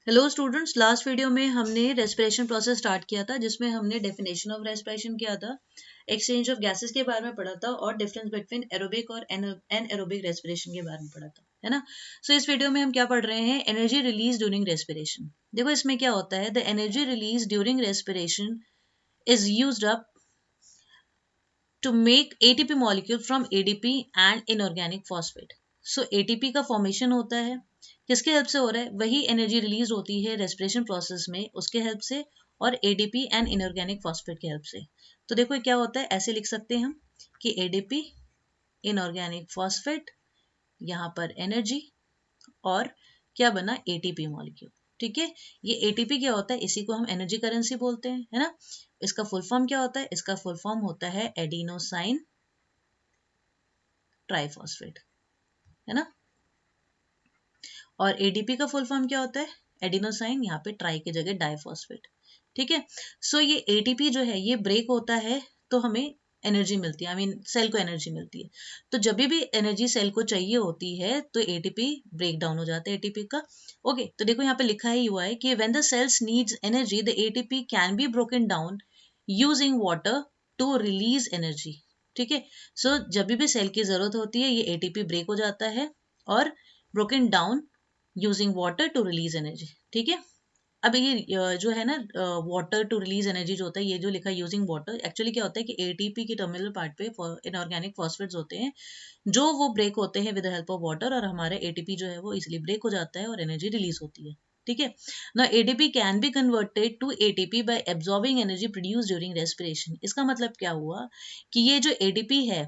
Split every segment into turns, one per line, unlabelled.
Hello students, last video में हमने respiration process start किया था जिसमें हमने डेफिनेशन ऑफ रेस्पिरेशन किया था, एक्सचेंज ऑफ गैसेस के बारे में पढ़ा था और डिफरेंस बिटवीन एरोबिक और एनएरोबिक रेस्पिरेशन के बारे में पढ़ा था, है ना। सो इस वीडियो में हम क्या पढ़ रहे हैं, एनर्जी रिलीज ड्यूरिंग रेस्पिरेशन। देखो इसमें क्या होता है, the energy release during respiration is used up to make ATP molecule from ADP and inorganic phosphate. So ATP का फॉर्मेशन होता है, किसके हेल्प से हो रहा है, वही एनर्जी रिलीज होती है रेस्पिरेशन प्रोसेस में उसके हेल्प से और ADP एंड इनऑर्गेनिक फॉस्फेट के हेल्प से। तो देखो क्या होता है, ऐसे लिख सकते हैं हम कि ADP इनऑर्गेनिक फॉस्फेट, यहाँ पर एनर्जी और क्या बना ATP मॉलिक्यूल। ठीक है, ये ATP क्या होता है, इसी को हम एनर्जी करेंसी बोलते हैं, है ना। इसका फुल फॉर्म क्या होता है, इसका फुल फॉर्म होता है एडिनोसाइन ट्राइफॉस्फेट, है ना। और ADP का फुल फॉर्म क्या होता है, एडिनोसाइन, यहाँ पे ट्राई की जगह डाइफॉस्फेट। ठीक है, सो ये ATP जो है ये ब्रेक होता है तो हमें एनर्जी मिलती है, आई मीन सेल को एनर्जी मिलती है। तो जब भी एनर्जी सेल को चाहिए होती है तो ATP ब्रेक डाउन हो जाता है ATP का। ओके, तो देखो यहाँ पे लिखा ही हुआ है कि when the cells needs energy the ATP can be broken down using water to release energy. ठीक है, सो जब भी सेल की जरूरत होती है ये ATP ब्रेक हो जाता है और broken down using water to release energy. ठीक है, अब ये जो है ना वाटर टू रिलीज एनर्जी जो होता है, ये जो लिखा है यूजिंग वाटर, एक्चुअली क्या होता है कि ATP के टर्मिनल पार्ट पे इनऑर्गेनिक फॉस्फेट्स होते हैं जो वो ब्रेक होते हैं विद हेल्प ऑफ वाटर और हमारा ATP जो है वो इसलिए ब्रेक हो जाता है और एनर्जी रिलीज होती है। ठीक है, ना ADP can be converted to ATP by absorbing energy produce during respiration. इसका मतलब क्या हुआ कि ये जो ADP है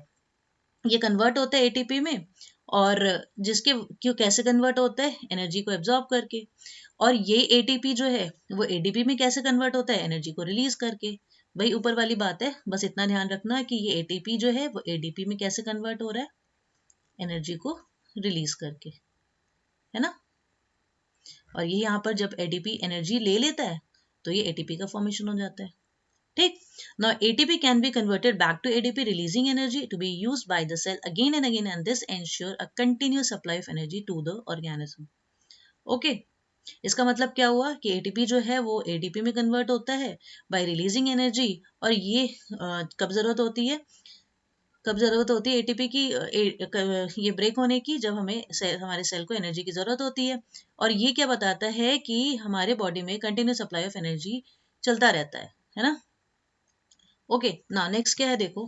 ये कन्वर्ट होता है ATP में, और जिसके क्यों कैसे कन्वर्ट होता है, एनर्जी को एब्जॉर्ब करके। और ये ATP जो है वो ADP में कैसे कन्वर्ट होता है, एनर्जी को रिलीज करके। वही ऊपर वाली बात है, बस इतना ध्यान रखना कि ये ATP जो है वो ADP में कैसे कन्वर्ट हो रहा है, एनर्जी को रिलीज करके, है ना। और ये यहाँ पर जब ADP एनर्जी ले लेता है तो ये ATP का फॉर्मेशन हो जाता है। ठीक, now ATP can be converted back to ADP releasing energy to be used by the cell again and again, and this ensure a continuous supply of energy to the organism. Okay, इसका मतलब क्या हुआ कि ATP जो है वो ADP में convert होता है बाय रिलीजिंग एनर्जी। और ये कब जरूरत होती है, कब जरूरत होती है ATP की, ये ब्रेक होने की, जब हमें हमारे सेल को एनर्जी की जरूरत होती है। और ये क्या बताता है कि हमारे बॉडी में कंटिन्यूस सप्लाई ऑफ एनर्जी चलता रहता है ना। ओके, ना नेक्स्ट क्या है देखो,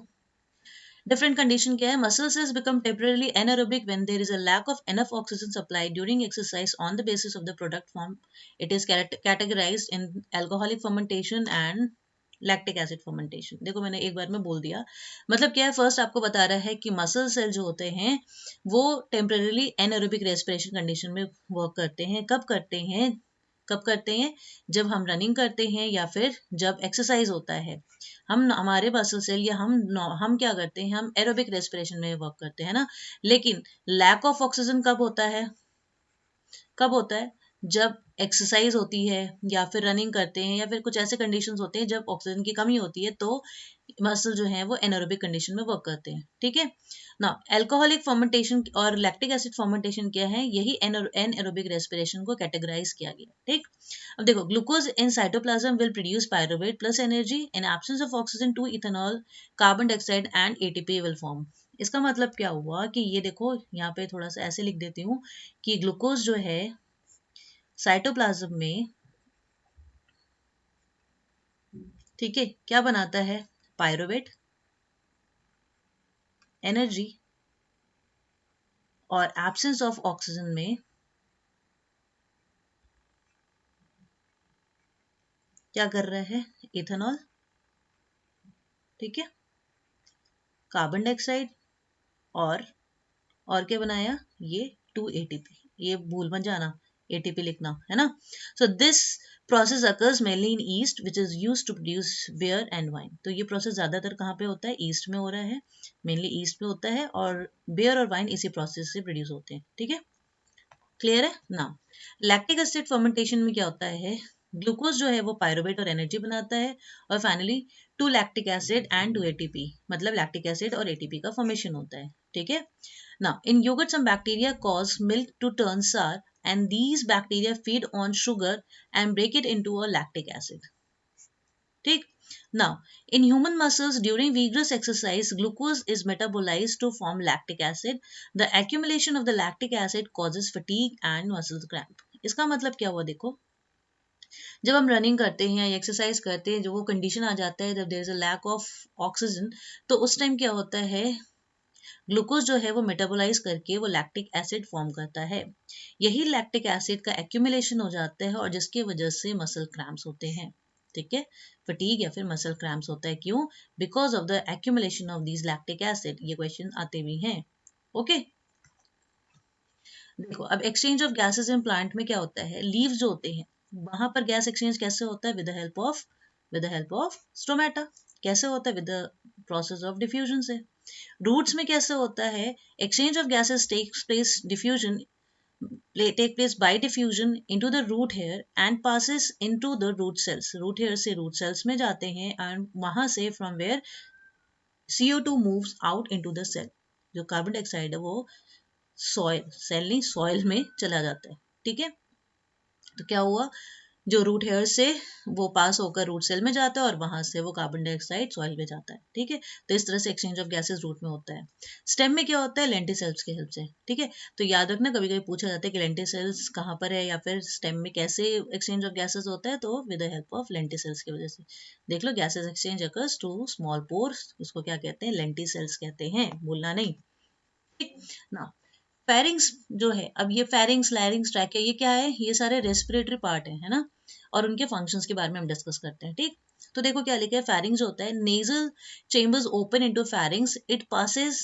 डिफरेंट कंडीशन क्या है, muscle cells become temporarily anaerobic when there is a lack of enough oxygen supply during exercise on the basis of the product form. It is categorised in alcoholic fermentation and lactic acid fermentation. देखो मैंने एक बार में बोल दिया, मतलब क्या है, first आपको बता रहा है कि मसल सेल जो होते हैं वो टेम्परेली एनारोबिक रेस्पिरेशन कंडीशन में वर्क करते हैं। कब करते हैं, कब करते हैं, जब हम रनिंग करते हैं या फिर जब एक्सरसाइज होता है। हम हमारे मसल सेल या हम क्या करते हैं, हम एरोबिक रेस्पिरेशन में वर्क करते हैं ना। लेकिन लैक ऑफ ऑक्सीजन कब होता है, कब होता है, जब एक्सरसाइज होती है या फिर रनिंग करते हैं या फिर कुछ ऐसे कंडीशंस होते हैं जब ऑक्सीजन की कमी होती है, तो मसल जो है वो एनारोबिक कंडीशन में वर्क करते हैं। ठीक है ना, अल्कोहलिक फर्मेंटेशन और लैक्टिक एसिड फर्मेंटेशन क्या है, यही एनारोबिक रेस्पिरेशन को कैटेगराइज किया गया। ठीक, अब देखो, glucose in cytoplasm will produce pyruvate plus energy in absence of oxygen to ethanol carbon dioxide and ATP will form. इसका मतलब क्या हुआ कि ये देखो यहाँ पे थोड़ा सा ऐसे लिख देती हूँ कि ग्लूकोज जो है साइटोप्लाज्म में, ठीक है, क्या बनाता है, पायरुवेट, एनर्जी, और एब्सेंस ऑफ ऑक्सीजन में क्या कर रहा है, इथेनॉल, ठीक है, कार्बन डाइऑक्साइड और क्या बनाया, ये 2 ATP। ये भूल मत जाना ATP लिखना, है ना। So this process occurs mainly in yeast which is used to produce beer and wine. तो ये प्रोसेस ज्यादातर कहाँ पे होता है, ईस्ट में हो रहा है, मेनली ईस्ट में होता है, और बियर और वाइन इसी प्रोसेस से प्रोड्यूस होते हैं। ठीक है, क्लियर है ना। लैक्टिक एसिड फर्मेंटेशन में क्या होता है, ग्लूकोज जो है वो पायरुवेट और एनर्जी बनाता है, और finally 2 lactic acid and 2 ATP, मतलब लैक्टिक एसिड और ATP का फॉर्मेशन होता है। ठीक है ना, in yoghurt some bacteria cause milk to turn sour and these bacteria feed on sugar and break it into a lactic acid. ठीक. Now, in human muscles during vigorous exercise, glucose is metabolized to form lactic acid. The accumulation of the lactic acid causes fatigue and muscle cramp. इसका मतलब क्या हुआ देखो, जब हम running करते हैं या एक्सरसाइज करते हैं, जो वो कंडीशन आ जाता है जब there is a lack of oxygen, तो उस टाइम क्या होता है, ग्लूकोज जो है वो मेटाबोलाइज करके वो लैक्टिक एसिड फॉर्म करता है. यही लैक्टिक एसिड का एक्यूमुलेशन हो जाता है और जिसकी वजह से मसल क्रैम्प्स होते हैं. ठीक है, फटीग या फिर मसल क्रैम्प्स होता है. क्यों? Because of the accumulation of these lactic acid. ये क्वेश्चन आते भी हैं. ओके, देखो अब exchange of gases in plant में क्या होता है, लीव्स जो होते हैं वहां पर गैस एक्सचेंज कैसे होता है, with the help of stomata. कैसे होता है, with the process of diffusion से. रूट्स में कैसे होता है, exchange of gases takes place take place by diffusion into the root hair and passes into the root cells. root hair से root cells में जाते हैं and वहां से from where CO2 moves out into the cell. जो carbon dioxide है वो cell नहीं सॉइल में चला जाता है. ठीक है, तो क्या हुआ, जो रूट हेयर से वो पास होकर रूट सेल में जाता है और वहां से वो कार्बन डाइऑक्साइड सॉइल में जाता है. ठीक है, तो इस तरह से एक्सचेंज ऑफ गैसेस रूट में होता है. स्टेम में क्या होता है, लेंटिसेल्स की हेल्प से. ठीक है, तो याद रखना कभी कभी पूछा जाता है कि लेंटिसेल्स कहाँ पर है या फिर स्टेम में कैसे एक्सचेंज ऑफ गैसेस होता है, तो with the help of lenticels की वजह से. देख लो, gases exchange occurs to small pores, उसको क्या कहते हैं, लेंटिसेल्स कहते हैं, भूलना नहीं. ठीक ना, फेरिंग्स जो है, अब ये फेरिंग्स, लैरिंग्स, ट्रैकिया, ये क्या है, ये सारे रेस्पिरेटरी पार्ट है ना, और उनके फंक्शंस के बारे में हम डिस्कस करते हैं. ठीक, तो देखो क्या लिखा है, फेरिंग्स होता है, nasal chambers open into pharynx, it passes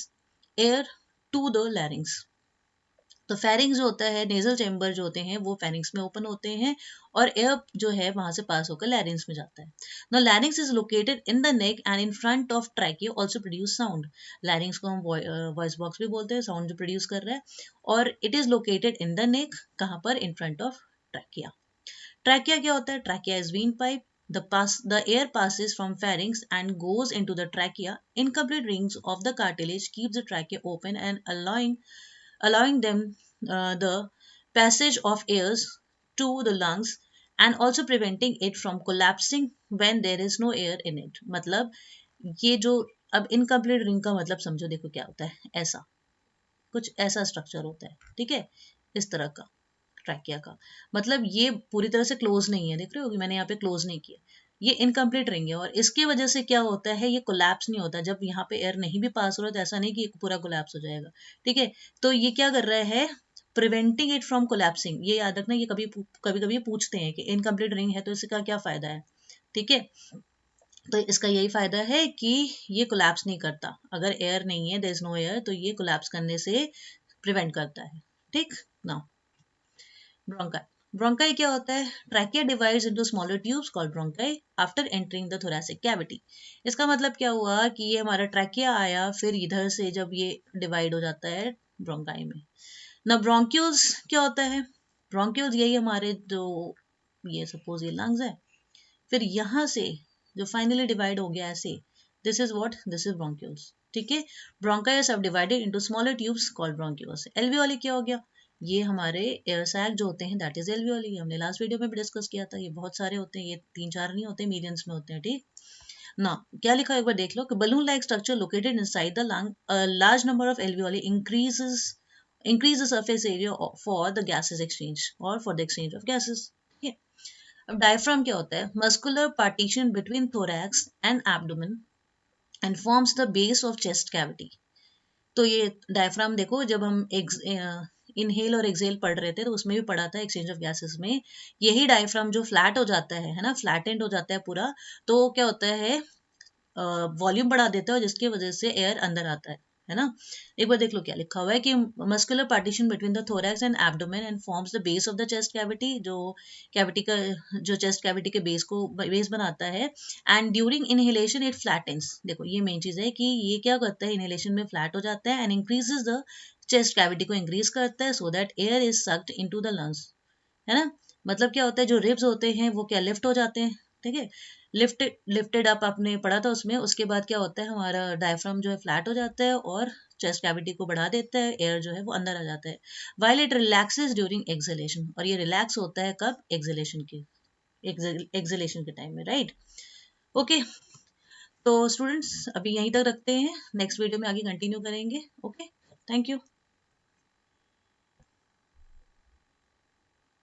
air to the larynx. तो फेरिंग्स जो होता है, नेजल चेम्बर जो होते हैं वो फेरिंग्स में ओपन होते हैं और एयर जो है वहां से पास होकर लैरिंग्स में जाता है. Now लैरिंग्स is located in the neck and in front of trachea also produce sound. लैरिंग्स को हम वॉइस बॉक्स भी बोलते हैं, साउंड जो प्रोड्यूस कर रहा है, और it is located in the neck, कहाँ पर, in front of trachea. Trachea क्या होता है, trachea is when pipe. The air passes from pharynx and goes into the trachea. Incomplete rings of the cartilage keeps the trachea open and allowing them the passage of airs to the lungs and also preventing it from collapsing when there is no air in it. मतलब ये जो अब incomplete ring का मतलब समझो, देखो क्या होता है, ऐसा कुछ ऐसा स्ट्रक्चर होता है. ठीक है, इस तरह का ट्रैकिया का मतलब ये पूरी तरह से क्लोज नहीं है. देख रहे हो कि मैंने यहाँ पे क्लोज नहीं किया, ये इनकम्प्लीट रिंग है और इसकी वजह से क्या होता है, ये कोलैप्स नहीं होता. जब यहाँ पे एयर नहीं भी पास हो रहा तो ऐसा नहीं कि पूरा कोलैप्स हो जाएगा. ठीक है, तो ये क्या कर रहा है, प्रिवेंटिंग इट फ्रॉम कोलैप्सिंग. ये याद रखना, ये कभी कभी पूछते हैं कि इनकम्प्लीट रिंग है तो इसका क्या फायदा है. ठीक है, तो इसका यही फायदा है कि ये कोलैप्स नहीं करता. अगर एयर नहीं है, देयर इज नो एयर, तो ये कोलैप्स करने से प्रिवेंट करता है. ठीक ना, ब्रोंकाई. ब्रोंकाई क्या होता है, trachea divides into smaller tubes called bronchi after entering the thoracic cavity. इसका मतलब क्या हुआ कि ये हमारा ट्रैकिया आया, फिर इधर से जब ये डिवाइड हो जाता है ब्रोंकाई में. ना ब्रोंक्यूल्स क्या होता है, ब्रोंक्यूल्स यही हमारे जो, ये सपोज ये लंग्स है, फिर यहाँ से जो फाइनली डिवाइड हो गया ऐसे, this is what, this is bronchioles. ठीक है, ब्रोंकाई सब divided into smaller tubes called bronchioles. Alveoli क्या हो गया, ये हमारे एयर सैक जो होते हैं, दैट इज एल्वियोली. हमने लास्ट वीडियो में भी डिस्कस किया था, ये बहुत सारे होते हैं, ये 3-4 नहीं होते, मिलियंस में होते हैं. ठीक ना, क्या लिखा है एक बार देख लो, कि balloon like structure located inside the lung, large number of alveoli increase the surface area for the gases exchange or for the exchange of gases. ठीक है, अब डायफ्राम क्या होता है, muscular partition between thorax and abdomen and forms the base of chest cavity. तो ये diaphragm देखो, जब हम इनहेल और एक्सेल पढ़ रहे थे तो उसमें भी पढ़ा था एक्सचेंज ऑफ गैसेस में, यही डायफ्राम जो फ्लैट हो जाता है ना, फ्लैटेंड हो जाता है पूरा, तो क्या होता है, वॉल्यूम बढ़ा देता है और जिसकी वजह से एयर अंदर आता है ना. एक बार देख लो क्या लिखा हुआ है कि muscular partition between the thorax and abdomen and forms the base of the chest cavity. जो कैविटी का, जो चेस्ट कैविटी के बेस बनाता है. And during inhalation it flattens. देखो ये मेन चीज है कि ये क्या करता है, इनहेलेशन में फ्लैट हो जाता है and increases the chest cavity को इंक्रीज करता है so that air is sucked into the lungs. है ना, मतलब क्या होता है, जो रिब्स होते हैं वो क्या लिफ्ट हो जाते हैं. ठीक है, लिफ्टेड अप आपने पढ़ा था उसमें. उसके बाद क्या होता है, हमारा डायफ्राम जो है फ्लैट हो जाता है और चेस्ट कैविटी को बढ़ा देता है, एयर जो है वो अंदर आ जाता है। While it relaxes during exhalation, और ये रिलैक्स होता है कब? एक्सहेलेशन के टाइम में, राइट। ओके, तो स्टूडेंट्स अभी यहीं तक रखते हैं, नेक्स्ट वीडियो में आगे कंटिन्यू करेंगे। Okay, thank you.